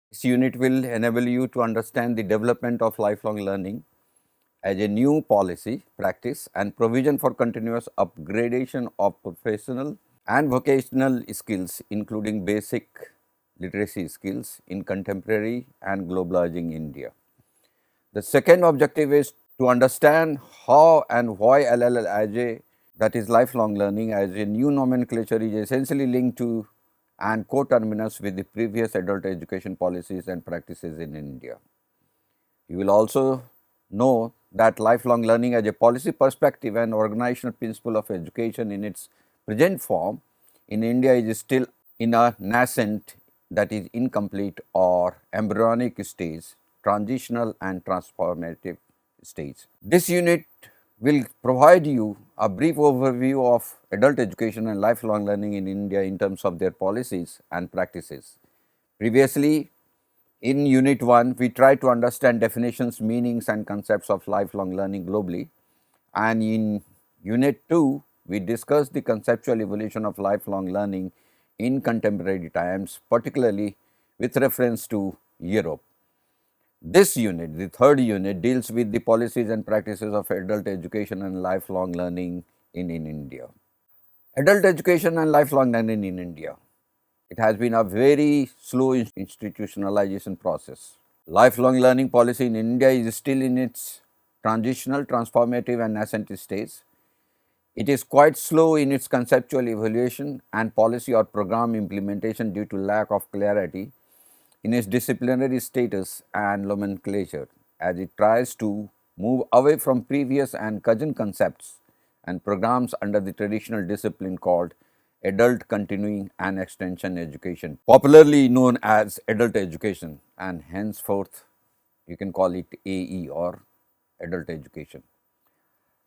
This unit will enable you to understand the development of lifelong learning as a new policy, practice and provision for continuous upgradation of professional and vocational skills, including basic literacy skills in contemporary and globalizing India. The second objective is to understand how and why LLIJ, that is lifelong learning, as a new nomenclature is essentially linked to and coterminous with the previous adult education policies and practices in India. You will also know that lifelong learning as a policy perspective and organizational principle of education in its present form in India is still in a nascent, that is incomplete or embryonic stage, transitional and transformative stage. This unit will provide you a brief overview of adult education and lifelong learning in India in terms of their policies and practices. Previously, in Unit 1, we tried to understand definitions, meanings and concepts of lifelong learning globally, and in Unit 2, we discussed the conceptual evolution of lifelong learning in contemporary times, particularly with reference to Europe. This unit, the third unit, deals with the policies and practices of adult education and lifelong learning in India. Adult education and lifelong learning in India. It has been a very slow institutionalization process. Lifelong learning policy in India is still in its transitional, transformative and nascent stage. It is quite slow in its conceptual evaluation and policy or program implementation due to lack of clarity in its disciplinary status and nomenclature, as it tries to move away from previous and cousin concepts and programs under the traditional discipline called adult continuing and extension education, popularly known as adult education, and henceforth you can call it AE or adult education.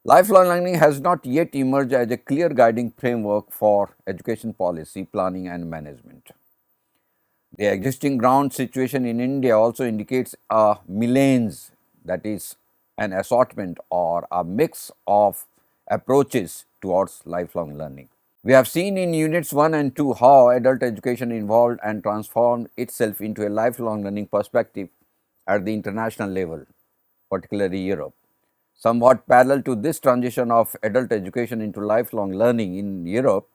Lifelong learning has not yet emerged as a clear guiding framework for education policy, planning and management. The existing ground situation in India also indicates a melange, that is an assortment or a mix of approaches towards lifelong learning. We have seen in units 1 and 2 how adult education evolved and transformed itself into a lifelong learning perspective at the international level, particularly Europe. Somewhat parallel to this transition of adult education into lifelong learning in Europe,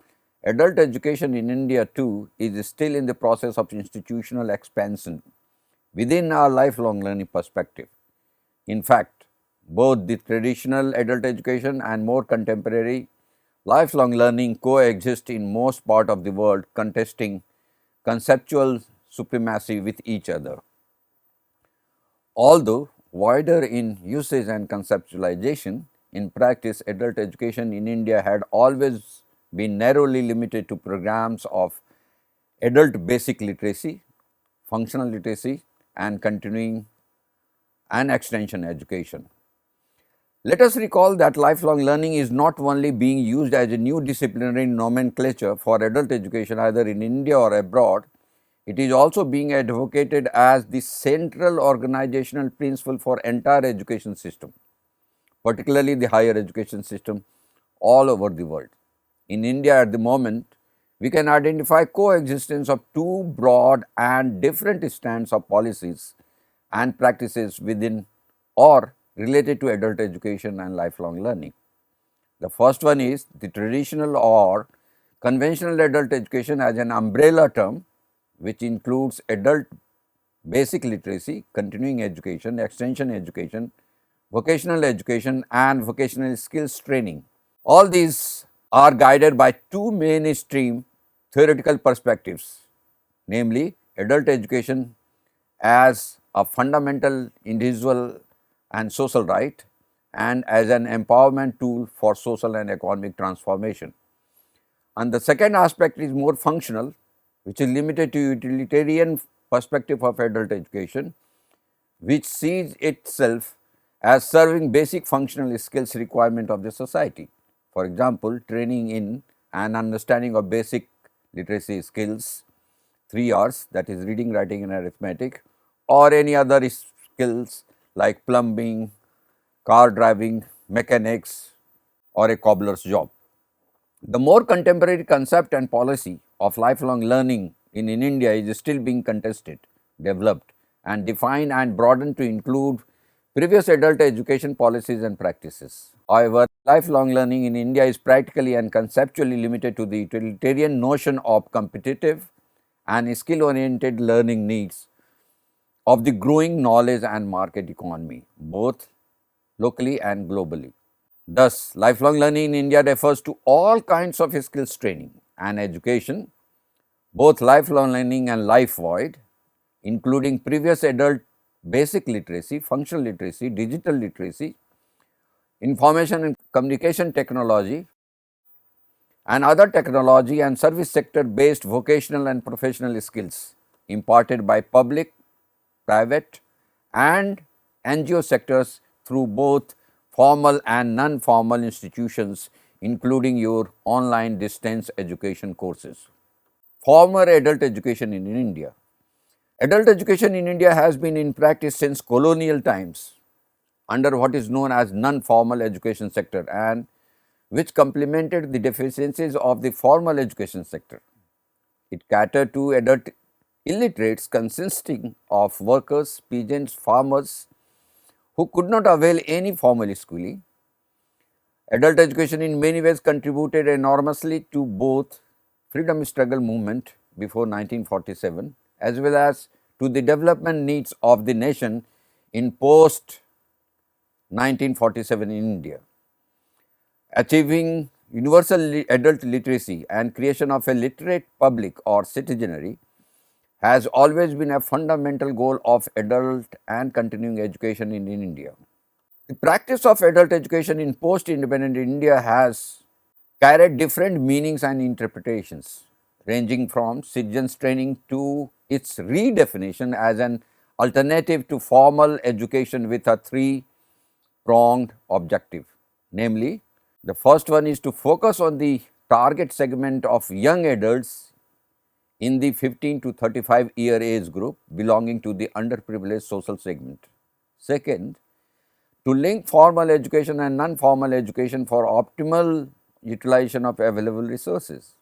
adult education in India too is still in the process of institutional expansion within our lifelong learning perspective. In fact, both the traditional adult education and more contemporary lifelong learning coexist in most part of the world, contesting conceptual supremacy with each other. Although wider in usage and conceptualization, in practice adult education in India had always been narrowly limited to programs of adult basic literacy, functional literacy and continuing and extension education. Let us recall that lifelong learning is not only being used as a new disciplinary nomenclature for adult education either in India or abroad, it is also being advocated as the central organizational principle for entire education system, particularly the higher education system all over the world. In India at the moment, we can identify coexistence of two broad and different strands of policies and practices within or related to adult education and lifelong learning. The first one is the traditional or conventional adult education as an umbrella term, which includes adult basic literacy, continuing education, extension education, vocational education and vocational skills training. All these are guided by two mainstream theoretical perspectives, namely adult education as a fundamental individual and social right and as an empowerment tool for social and economic transformation. And the second aspect is more functional, which is limited to utilitarian perspective of adult education, which sees itself as serving basic functional skills requirement of the society. For example, training in and understanding of basic literacy skills, 3 Rs, that is reading, writing and arithmetic, or any other skills like plumbing, car driving, mechanics or a cobbler's job. The more contemporary concept and policy of lifelong learning in India is still being contested, developed and defined and broadened to include previous adult education policies and practices. However, lifelong learning in India is practically and conceptually limited to the utilitarian notion of competitive and skill-oriented learning needs of the growing knowledge and market economy, both locally and globally. Thus, lifelong learning in India refers to all kinds of skills training and education, both lifelong learning and life void, including previous adult basic literacy, functional literacy, digital literacy, information and communication technology, and other technology and service sector based vocational and professional skills imparted by public, private, and NGO sectors through both formal and non-formal institutions, including your online distance education courses. Former adult education in India. Adult education in India has been in practice since colonial times under what is known as non-formal education sector, and which complemented the deficiencies of the formal education sector. It catered to adult illiterates consisting of workers, peasants, farmers who could not avail any formal schooling. Adult education in many ways contributed enormously to both freedom struggle movement before 1947 as well as to the development needs of the nation in post 1947 in India. Achieving universal adult literacy and creation of a literate public or citizenry has always been a fundamental goal of adult and continuing education in India. The practice of adult education in post-independent India has carried different meanings and interpretations, ranging from citizens training to its redefinition as an alternative to formal education with a three-pronged objective. Namely, the first one is to focus on the target segment of young adults in the 15 to 35 year age group belonging to the underprivileged social segment. Second, to link formal education and non-formal education for optimal utilization of available resources.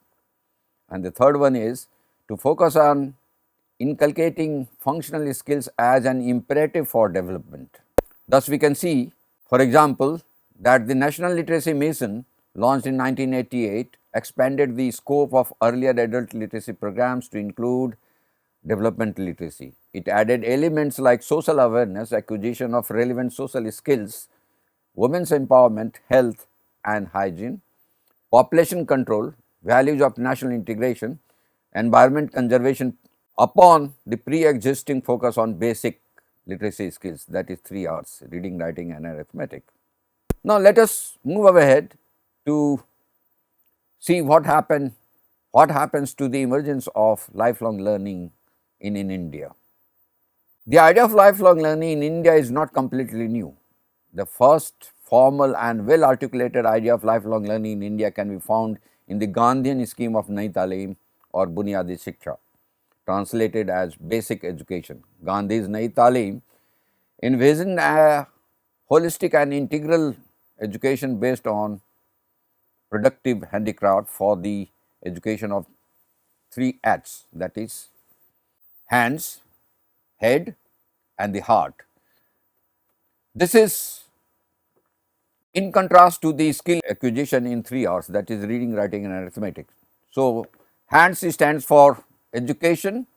And the third one is to focus on inculcating functional skills as an imperative for development. Thus, we can see, for example, that the National Literacy Mission launched in 1988 expanded the scope of earlier adult literacy programs to include developmental literacy. It added elements like social awareness, acquisition of relevant social skills, women's empowerment, health and hygiene, population control, values of national integration, environment conservation upon the pre-existing focus on basic literacy skills, that is 3 R's: reading, writing and arithmetic. Now, let us move ahead to see what happens to the emergence of lifelong learning in India. The idea of lifelong learning in India is not completely new. The first formal and well articulated idea of lifelong learning in India can be found in the Gandhian scheme of Nayi Talim or Bunyadi Shiksha, translated as basic education. Gandhi's Nayi Talim envisioned a holistic and integral education based on productive handicraft for the education of 3 H's, that is hands, head and the heart. This is in contrast to the skill acquisition in 3 R's, that is reading, writing and arithmetic. So, hands stands for education,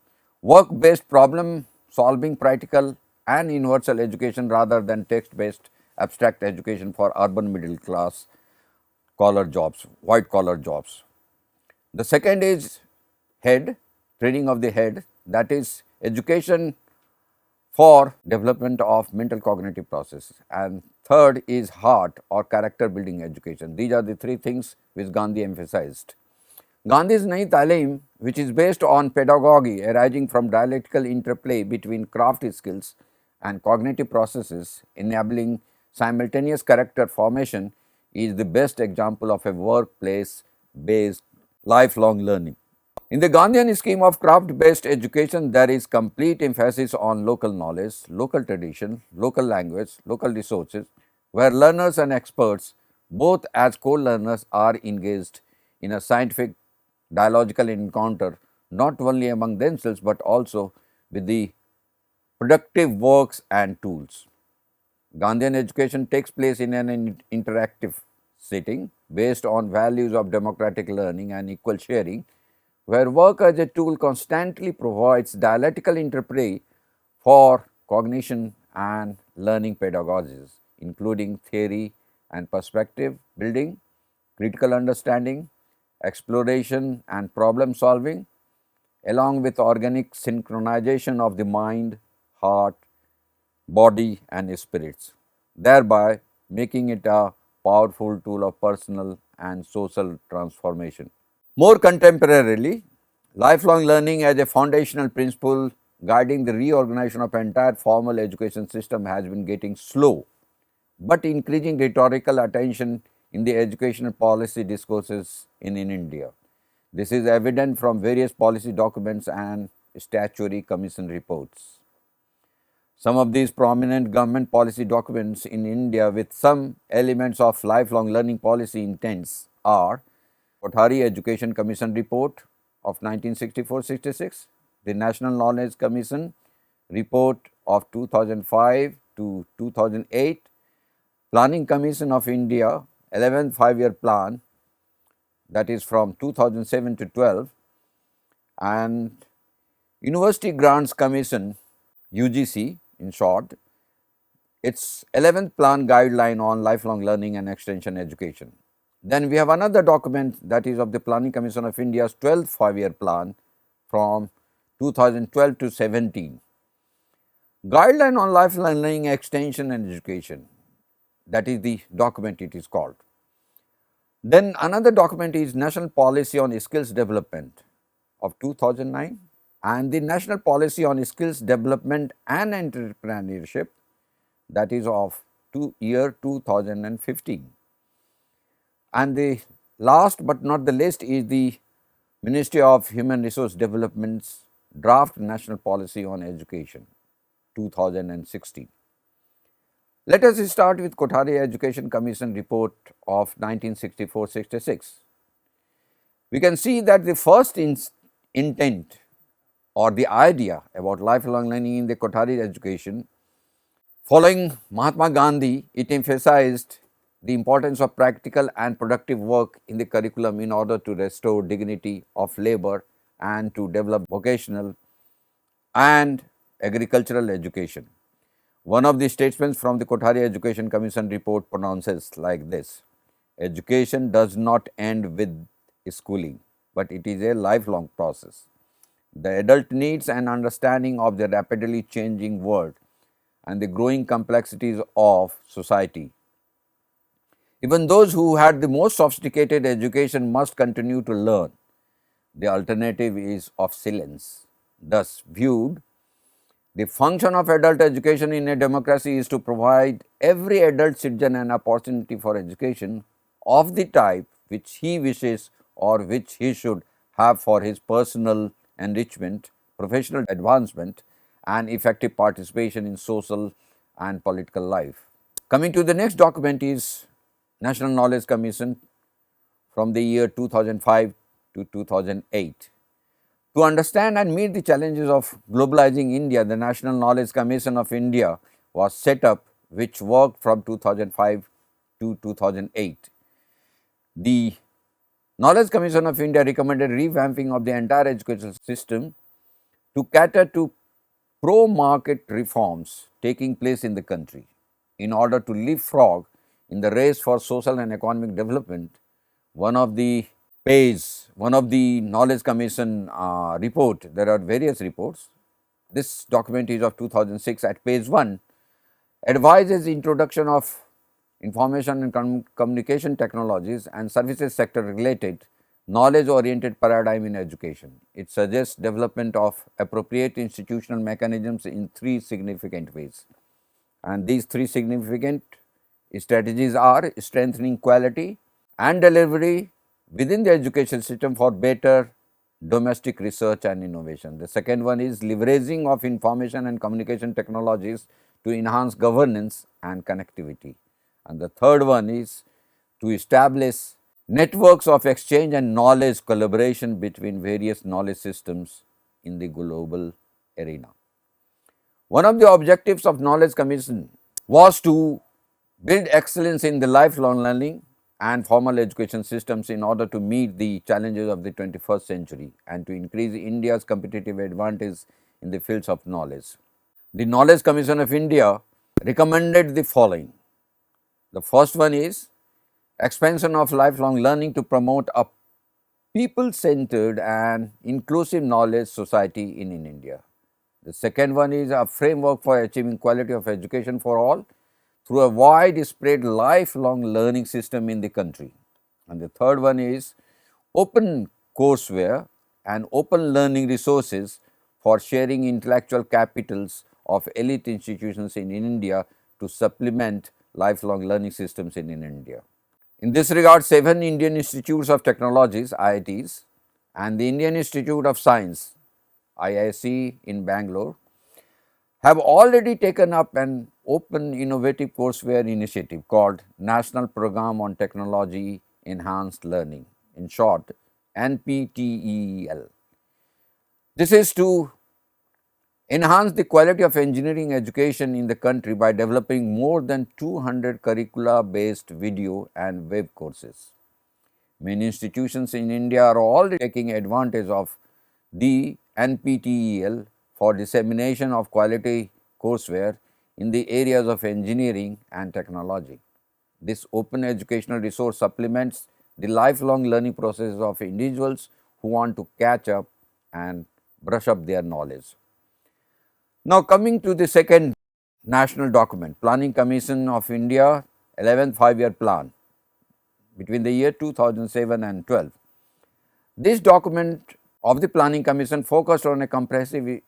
work based problem solving, practical and universal education rather than text based abstract education for urban middle class collar jobs, white collar jobs. The second is head, training of the head, that is education for development of mental cognitive processes, and third is heart or character building education. These are the 3 things which Gandhi emphasized. Gandhi's Nayi Talim, which is based on pedagogy arising from dialectical interplay between craft skills and cognitive processes enabling simultaneous character formation, is the best example of a workplace based lifelong learning. In the Gandhian scheme of craft based education, there is complete emphasis on local knowledge, local tradition, local language, local resources, where learners and experts, both as co-learners, are engaged in a scientific dialogical encounter not only among themselves but also with the productive works and tools. Gandhian education takes place in an interactive setting based on values of democratic learning and equal sharing, where work as a tool constantly provides dialectical interplay for cognition and learning pedagogies, including theory and perspective building, critical understanding, exploration and problem solving, along with organic synchronization of the mind, heart, body and spirits, thereby making it a powerful tool of personal and social transformation. More contemporarily, lifelong learning as a foundational principle guiding the reorganization of entire formal education system has been getting slow, but increasing rhetorical attention in the educational policy discourses in India. This is evident from various policy documents and statutory commission reports. Some of these prominent government policy documents in India with some elements of lifelong learning policy intents are Kothari Education Commission Report of 1964-66, the National Knowledge Commission Report of 2005 to 2008, Planning Commission of India 11th 5-year plan, that is from 2007 to 12, and University Grants Commission UGC in short, its 11th plan guideline on lifelong learning and extension education. Then we have another document that is of the Planning Commission of India's 12th 5-year plan from 2012 to 17. Guideline on lifelong learning, extension and education, that is the document it is called. Then another document is National Policy on Skills Development of 2009 and the National Policy on Skills Development and Entrepreneurship, that is of year 2015. And the last but not the least is the Ministry of Human Resource Development's Draft National Policy on Education 2016. Let us start with Kothari Education Commission report of 1964-66. We can see that the first intent or the idea about lifelong learning in the Kothari education, following Mahatma Gandhi, it emphasized the importance of practical and productive work in the curriculum in order to restore dignity of labor and to develop vocational and agricultural education. One of the statements from the Kothari Education Commission report pronounces like this: education does not end with schooling, but it is a lifelong process. The adult needs an understanding of the rapidly changing world and the growing complexities of society. Even those who had the most sophisticated education must continue to learn. The alternative is of silence. Thus viewed, the function of adult education in a democracy is to provide every adult citizen an opportunity for education of the type which he wishes or which he should have for his personal enrichment, professional advancement and effective participation in social and political life. Coming to the next document is National Knowledge Commission from the year 2005 to 2008. To understand and meet the challenges of globalizing India, the National Knowledge Commission of India was set up, which worked from 2005 to 2008. The Knowledge Commission of India recommended revamping of the entire educational system to cater to pro-market reforms taking place in the country. In order to leapfrog in the race for social and economic development, one of the Knowledge Commission report, there are various reports. This document is of 2006. At page 1, advises introduction of information and communication technologies and services sector related knowledge oriented paradigm in education. It suggests development of appropriate institutional mechanisms in 3 significant ways. And these 3 significant strategies are strengthening quality and delivery within the education system for better domestic research and innovation. The second one is leveraging of information and communication technologies to enhance governance and connectivity. And the third one is to establish networks of exchange and knowledge collaboration between various knowledge systems in the global arena. One of the objectives of Knowledge Commission was to build excellence in the lifelong learning and formal education systems in order to meet the challenges of the 21st century and to increase India's competitive advantage in the fields of knowledge. The Knowledge Commission of India recommended the following. The first one is expansion of lifelong learning to promote a people-centered and inclusive knowledge society in India. The second one is a framework for achieving quality of education for all through a widespread lifelong learning system in the country. And the third one is open courseware and open learning resources for sharing intellectual capitals of elite institutions in India to supplement lifelong learning systems in India. In this regard, 7 Indian Institutes of Technologies, IITs, and the Indian Institute of Science, IISc in Bangalore, have already taken up an open innovative courseware initiative called National Program on Technology Enhanced Learning, in short NPTEL. This is to enhance the quality of engineering education in the country by developing more than 200 curricula based video and web courses. Many institutions in India are already taking advantage of the NPTEL for dissemination of quality courseware in the areas of engineering and technology. This open educational resource supplements the lifelong learning process of individuals who want to catch up and brush up their knowledge. Now, coming to the second national document, Planning Commission of India 11th 5-year plan between the year 2007 and 12. This document of the Planning Commission focused on a comprehensive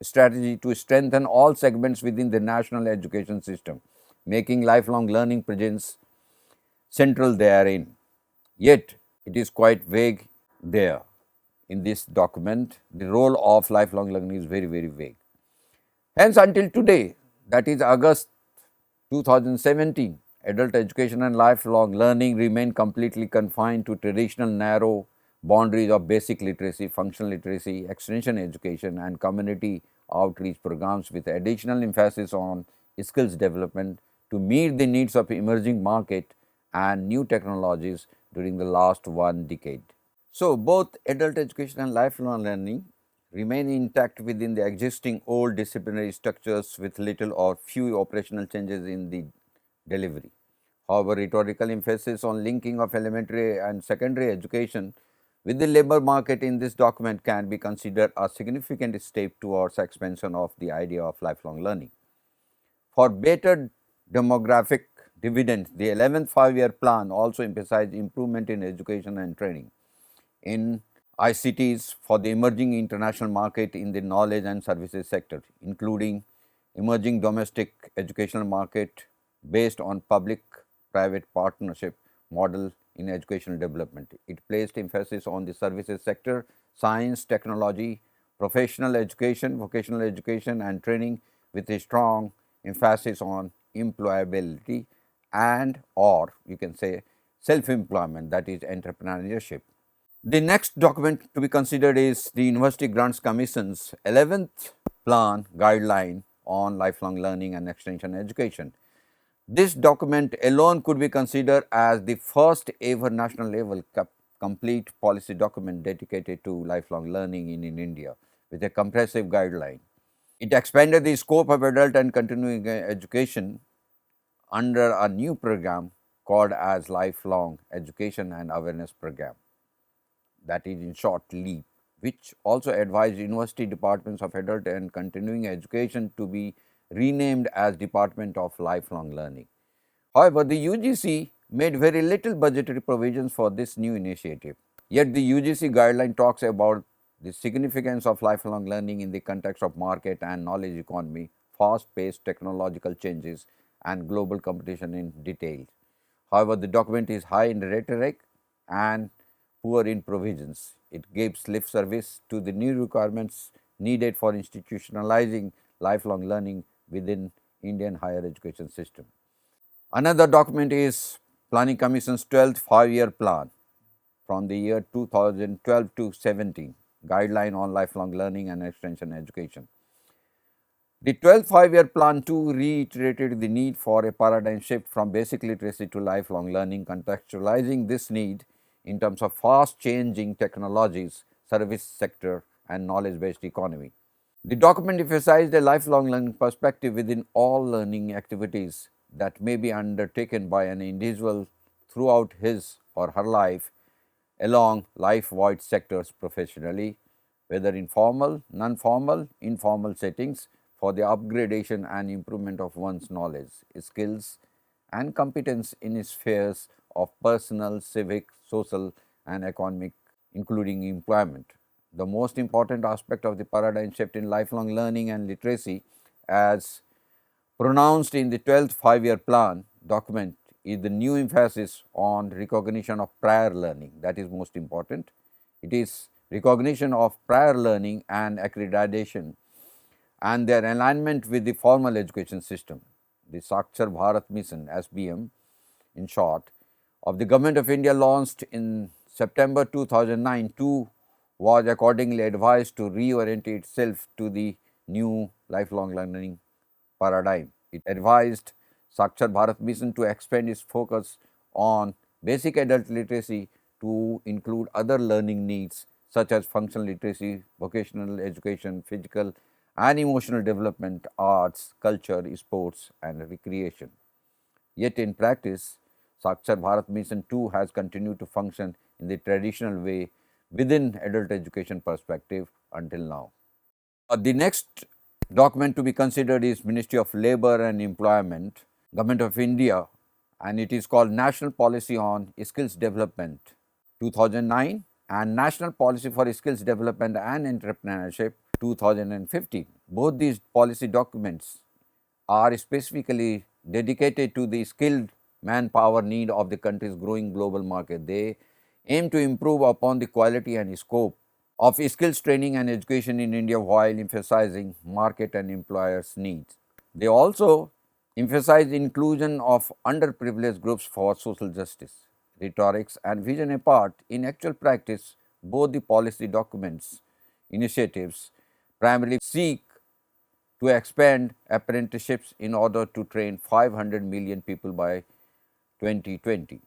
strategy to strengthen all segments within the national education system, making lifelong learning presence central therein. Yet, it is quite vague there in this document. The role of lifelong learning is very, very vague. Hence, until today, that is August 2017, adult education and lifelong learning remain completely confined to traditional narrow boundaries of basic literacy, functional literacy, extension education, and community outreach programs with additional emphasis on skills development to meet the needs of emerging market and new technologies during the last one decade. So, both adult education and lifelong learning remain intact within the existing old disciplinary structures with little or few operational changes in the delivery. However, rhetorical emphasis on linking of elementary and secondary education with the labor market in this document can be considered a significant step towards expansion of the idea of lifelong learning. For better demographic dividends, the 11th 5-year plan also emphasized improvement in education and training in ICTs for the emerging international market in the knowledge and services sector, including emerging domestic educational market based on public-private partnership model in educational development. It placed emphasis on the services sector, science, technology, professional education, vocational education and training with a strong emphasis on employability and or you can say self-employment, that is entrepreneurship. The next document to be considered is the University Grants Commission's 11th plan guideline on lifelong learning and extension education. This document alone could be considered as the first ever national level complete policy document dedicated to lifelong learning in India with a comprehensive guideline. It expanded the scope of adult and continuing education under a new program called as Lifelong Education and Awareness Program, that is in short LEAP, which also advised university departments of adult and continuing education to be renamed as Department of Lifelong Learning. However, the UGC made very little budgetary provisions for this new initiative. Yet the UGC guideline talks about the significance of lifelong learning in the context of market and knowledge economy, fast-paced technological changes and global competition in detail. However, the document is high in rhetoric and poor in provisions. It gives lip service to the new requirements needed for institutionalizing lifelong learning within Indian higher education system. Another document is Planning Commission's 12th 5-year plan from the year 2012 to 17, Guideline on Lifelong Learning and Extension Education. The 12th five-year plan too reiterated the need for a paradigm shift from basic literacy to lifelong learning, contextualizing this need in terms of fast changing technologies, service sector and knowledge-based economy. The document emphasized a lifelong learning perspective within all learning activities that may be undertaken by an individual throughout his or her life along life-wide sectors professionally, whether in formal, non-formal, informal settings for the upgradation and improvement of one's knowledge, skills and competence in spheres of personal, civic, social and economic, including employment. The most important aspect of the paradigm shift in lifelong learning and literacy, as pronounced in the 12th five-year plan document, is the new emphasis on recognition of prior learning. That is most important. It is recognition of prior learning and accreditation and their alignment with the formal education system. The Sakshar Bharat Mission (SBM) in short of the Government of India, launched in September 2009 too, was accordingly advised to reorient itself to the new lifelong learning paradigm. It advised Sakshar Bharat Mission to expand its focus on basic adult literacy to include other learning needs such as functional literacy, vocational education, physical and emotional development, arts, culture, sports and recreation. Yet in practice, Sakshar Bharat Mission too has continued to function in the traditional way within adult education perspective until now. The next document to be considered is Ministry of Labour and Employment, Government of India, and it is called National Policy on Skills Development 2009 and National Policy for Skills Development and Entrepreneurship 2015. Both these policy documents are specifically dedicated to the skilled manpower need of the country's growing global market. They aim to improve upon the quality and scope of skills training and education in India while emphasizing market and employers' needs. They also emphasize inclusion of underprivileged groups for social justice. Rhetorics and vision apart, in actual practice, both the policy documents initiatives primarily seek to expand apprenticeships in order to train 500 million people by 2020.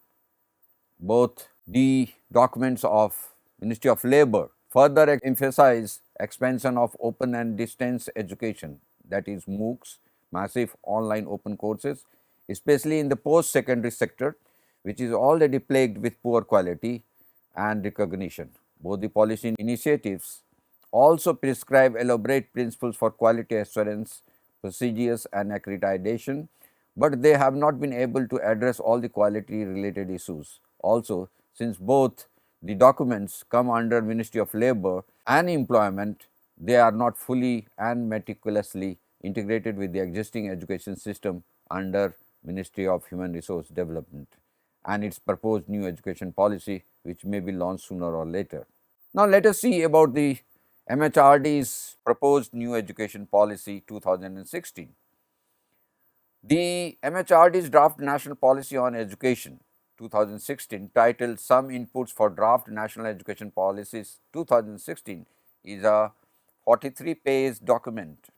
Both the documents of Ministry of Labour further emphasize expansion of open and distance education, that is MOOCs, massive online open courses, especially in the post-secondary sector, which is already plagued with poor quality and recognition. Both the policy initiatives also prescribe elaborate principles for quality assurance, procedures and accreditation, but they have not been able to address all the quality related issues. Also, since both the documents come under Ministry of Labour and Employment, they are not fully and meticulously integrated with the existing education system under Ministry of Human Resource Development and its proposed new education policy, which may be launched sooner or later. Now, let us see about the MHRD's proposed new education policy 2016. The MHRD's draft national policy on education 2016, titled Some Inputs for Draft National Education Policies 2016, is a 43-page document.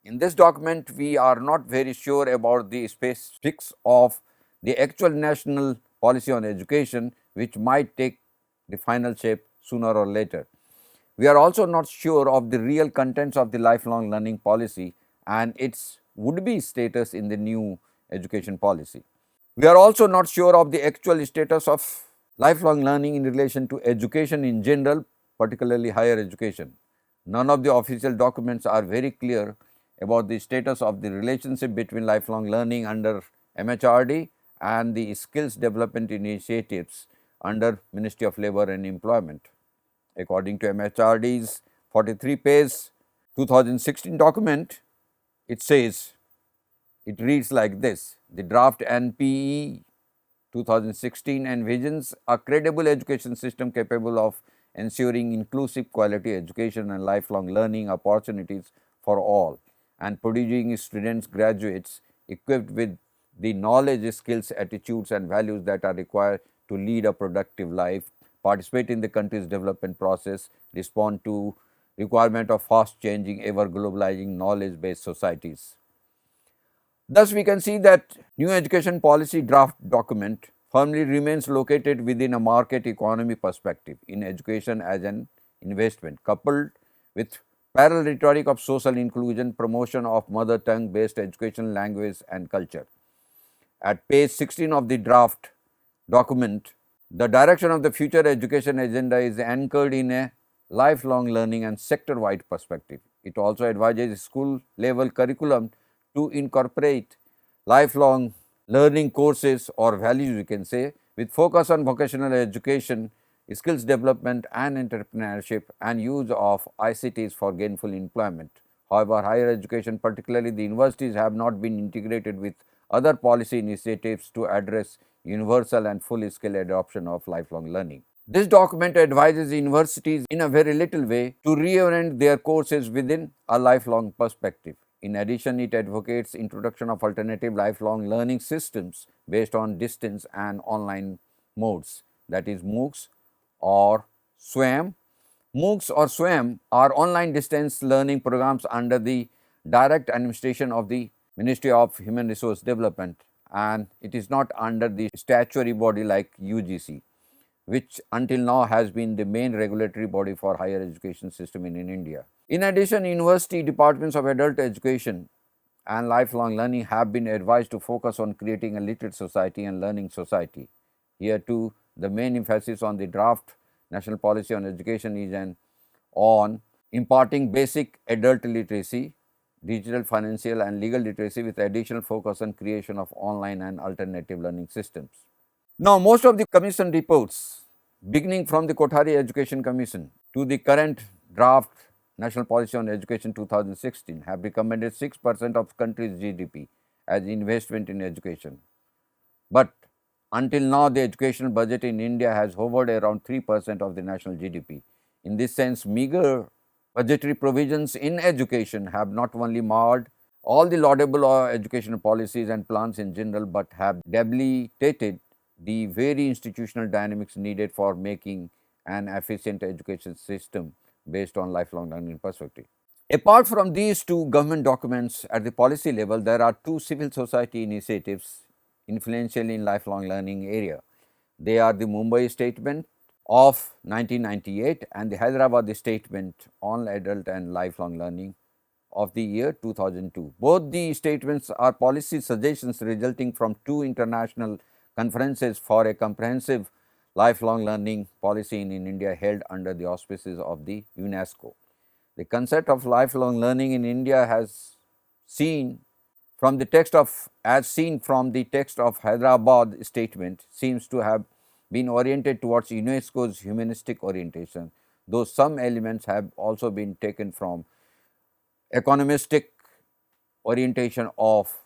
In this document, we are not very sure about the specifics of the actual national policy on education, which might take the final shape sooner or later. We are also not sure of the real contents of the lifelong learning policy and its would-be status in the new education policy. We are also not sure of the actual status of lifelong learning in relation to education in general, particularly higher education. None of the official documents are very clear about the status of the relationship between lifelong learning under MHRD and the skills development initiatives under Ministry of Labour and Employment. According to MHRD's 43-page 2016 document, it says, it reads like this: the draft NPE 2016 envisions a credible education system capable of ensuring inclusive quality education and lifelong learning opportunities for all, and producing students graduates equipped with the knowledge, skills, attitudes and values that are required to lead a productive life, participate in the country's development process, respond to requirement of fast changing, ever globalizing knowledge based societies. Thus, we can see that new education policy draft document firmly remains located within a market economy perspective in education as an investment, coupled with parallel rhetoric of social inclusion, promotion of mother tongue based education, language and culture. At page 16 of the draft document, the direction of the future education agenda is anchored in a lifelong learning and sector wide perspective. It also advises school level curriculum to incorporate lifelong learning courses or values, we can say, with focus on vocational education, skills development and entrepreneurship, and use of ICTs for gainful employment. However, higher education, particularly the universities, have not been integrated with other policy initiatives to address universal and full scale adoption of lifelong learning. This document advises universities in a very little way to reorient their courses within a lifelong perspective. In addition, it advocates introduction of alternative lifelong learning systems based on distance and online modes, that is MOOCs or SWAM. MOOCs or SWAM are online distance learning programs under the direct administration of the Ministry of Human Resource Development, and it is not under the statutory body like UGC, which until now has been the main regulatory body for higher education system in India. In addition, university departments of adult education and lifelong learning have been advised to focus on creating a literate society and learning society. Here too, the main emphasis on the draft national policy on education is on imparting basic adult literacy, digital, financial and legal literacy with additional focus on creation of online and alternative learning systems. Now, most of the commission reports, beginning from the Kothari Education Commission to the current draft National Policy on Education 2016, have recommended 6% of country's GDP as investment in education. But until now, the educational budget in India has hovered around 3% of the national GDP. In this sense, meager budgetary provisions in education have not only marred all the laudable educational policies and plans in general, but have debilitated the very institutional dynamics needed for making an efficient education system based on lifelong learning perspective. Apart from these two government documents at the policy level, there are two civil society initiatives influential in lifelong learning area. They are the Mumbai Statement of 1998 and the Hyderabad Statement on Adult and Lifelong Learning of the year 2002. Both the statements are policy suggestions resulting from two international conferences for a comprehensive lifelong learning policy in India held under the auspices of the UNESCO. The concept of lifelong learning in India has seen from the text of Hyderabad Statement seems to have been oriented towards UNESCO's humanistic orientation, though some elements have also been taken from economistic orientation of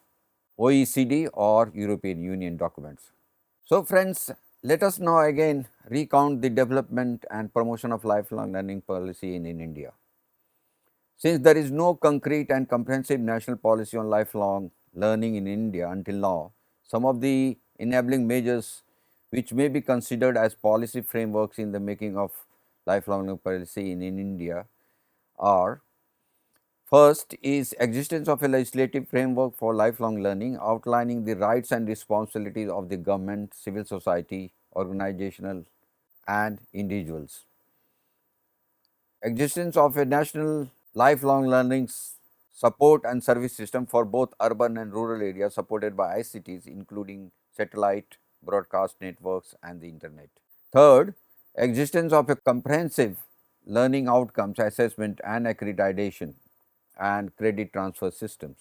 OECD or European Union documents. So, friends, let us now again recount the development and promotion of lifelong learning policy in India. Since there is no concrete and comprehensive national policy on lifelong learning in India until now, some of the enabling measures which may be considered as policy frameworks in the making of lifelong learning policy in India are: first is existence of a legislative framework for lifelong learning outlining the rights and responsibilities of the government, civil society, organizational and individuals. Existence of a national lifelong learning support and service system for both urban and rural areas supported by ICTs including satellite, broadcast networks and the internet. Third, existence of a comprehensive learning outcomes assessment and accreditation and credit transfer systems.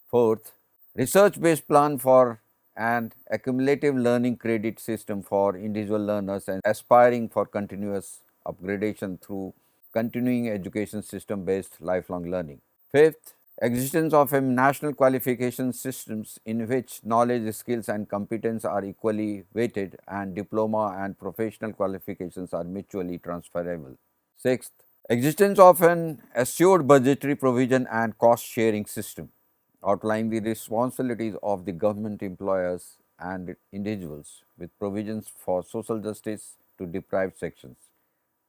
Fourth, research based plan for an accumulative learning credit system for individual learners and aspiring for continuous upgradation through continuing education system based lifelong learning. Fifth, existence of a national qualification systems in which knowledge, skills and competence are equally weighted and diploma and professional qualifications are mutually transferable. Sixth, existence of an assured budgetary provision and cost sharing system outlining the responsibilities of the government employers and individuals with provisions for social justice to deprived sections.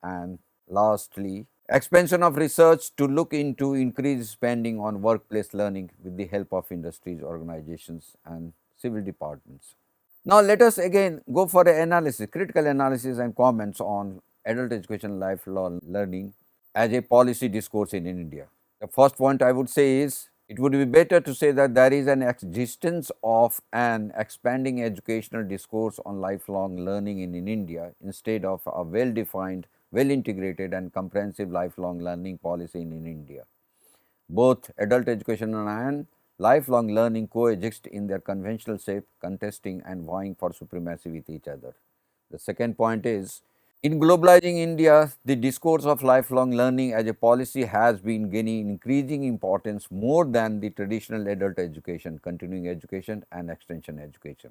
And lastly, Expansion of research to look into increased spending on workplace learning with the help of industries, organizations and civil departments. Now, let us again go for an analysis, critical analysis and comments on adult education lifelong learning as a policy discourse in India. The first point I would say is it would be better to say that there is an existence of an expanding educational discourse on lifelong learning in India instead of a well defined, well integrated and comprehensive lifelong learning policy in India. Both adult education and lifelong learning coexist in their conventional shape, contesting and vying for supremacy with each other. The second point is in globalizing India, the discourse of lifelong learning as a policy has been gaining increasing importance more than the traditional adult education, continuing education and extension education.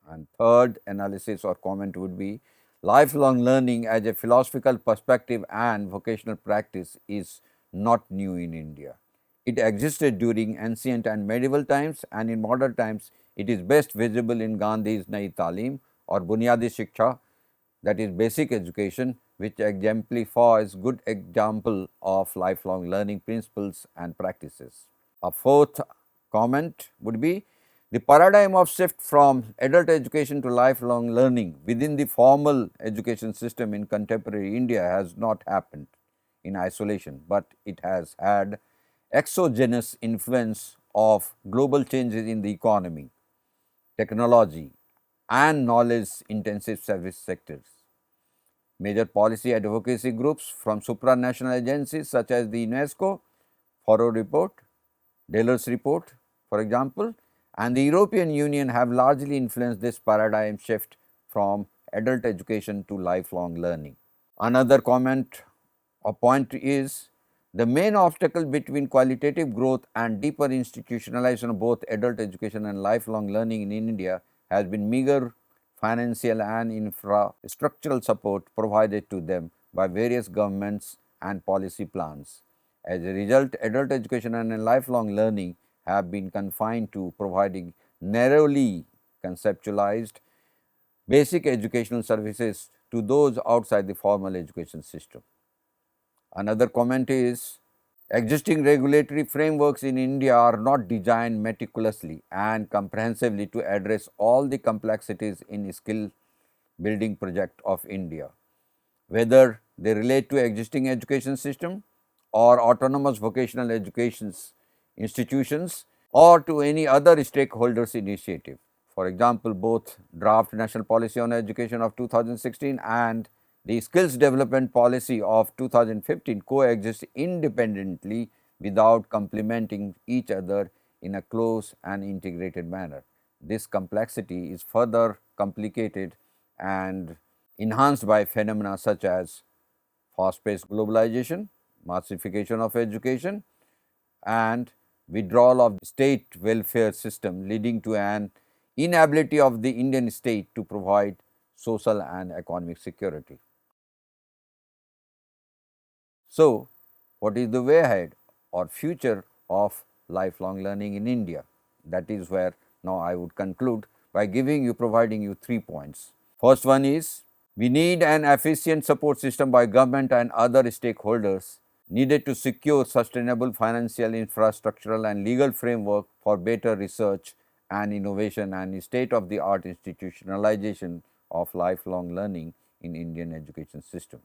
And third analysis or comment would be lifelong learning as a philosophical perspective and vocational practice is not new in India. It existed during ancient and medieval times, and in modern times it is best visible in Gandhi's Nai Talim or Bunyadi Shiksha, that is basic education, which exemplifies good example of lifelong learning principles and practices. A fourth comment would be the paradigm of shift from adult education to lifelong learning within the formal education system in contemporary India has not happened in isolation, but it has had exogenous influence of global changes in the economy, technology and knowledge intensive service sectors. Major policy advocacy groups from supranational agencies such as the UNESCO, Faro Report, Delors Report, for example, and the European Union have largely influenced this paradigm shift from adult education to lifelong learning. Another comment or point is the main obstacle between qualitative growth and deeper institutionalization of both adult education and lifelong learning in India has been meager financial and infrastructural support provided to them by various governments and policy plans. As a result, adult education and lifelong learning have been confined to providing narrowly conceptualized basic educational services to those outside the formal education system. Another comment is existing regulatory frameworks in India are not designed meticulously and comprehensively to address all the complexities in skill building project of India, whether they relate to existing education system or autonomous vocational education institutions or to any other stakeholders initiative. For example, both draft national policy on education of 2016 and the skills development policy of 2015 coexist independently without complementing each other in a close and integrated manner. This complexity is further complicated and enhanced by phenomena such as fast-paced globalization, massification of education and withdrawal of the state welfare system, leading to an inability of the Indian state to provide social and economic security. So, what is the way ahead or future of lifelong learning in India? That is where now I would conclude by providing you 3 points. First one is we need an efficient support system by government and other stakeholders needed to secure sustainable financial, infrastructural and legal framework for better research and innovation and state of the art institutionalization of lifelong learning in Indian education system.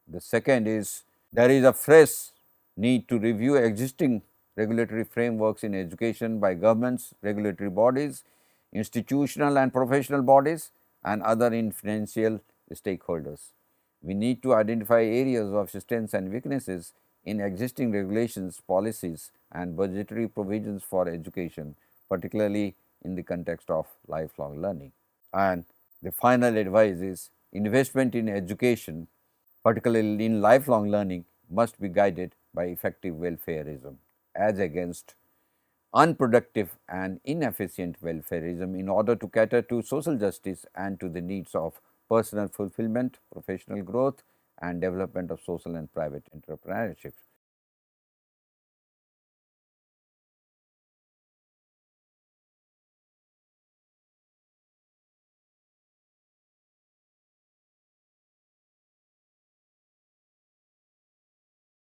The second is there is a fresh need to review existing regulatory frameworks in education by governments, regulatory bodies, institutional and professional bodies and other influential stakeholders. We need to identify areas of strengths and weaknesses in existing regulations, policies and budgetary provisions for education, particularly in the context of lifelong learning. And the final advice is investment in education, particularly in lifelong learning, must be guided by effective welfareism as against unproductive and inefficient welfareism in order to cater to social justice and to the needs of personal fulfillment, professional growth and development of social and private entrepreneurship.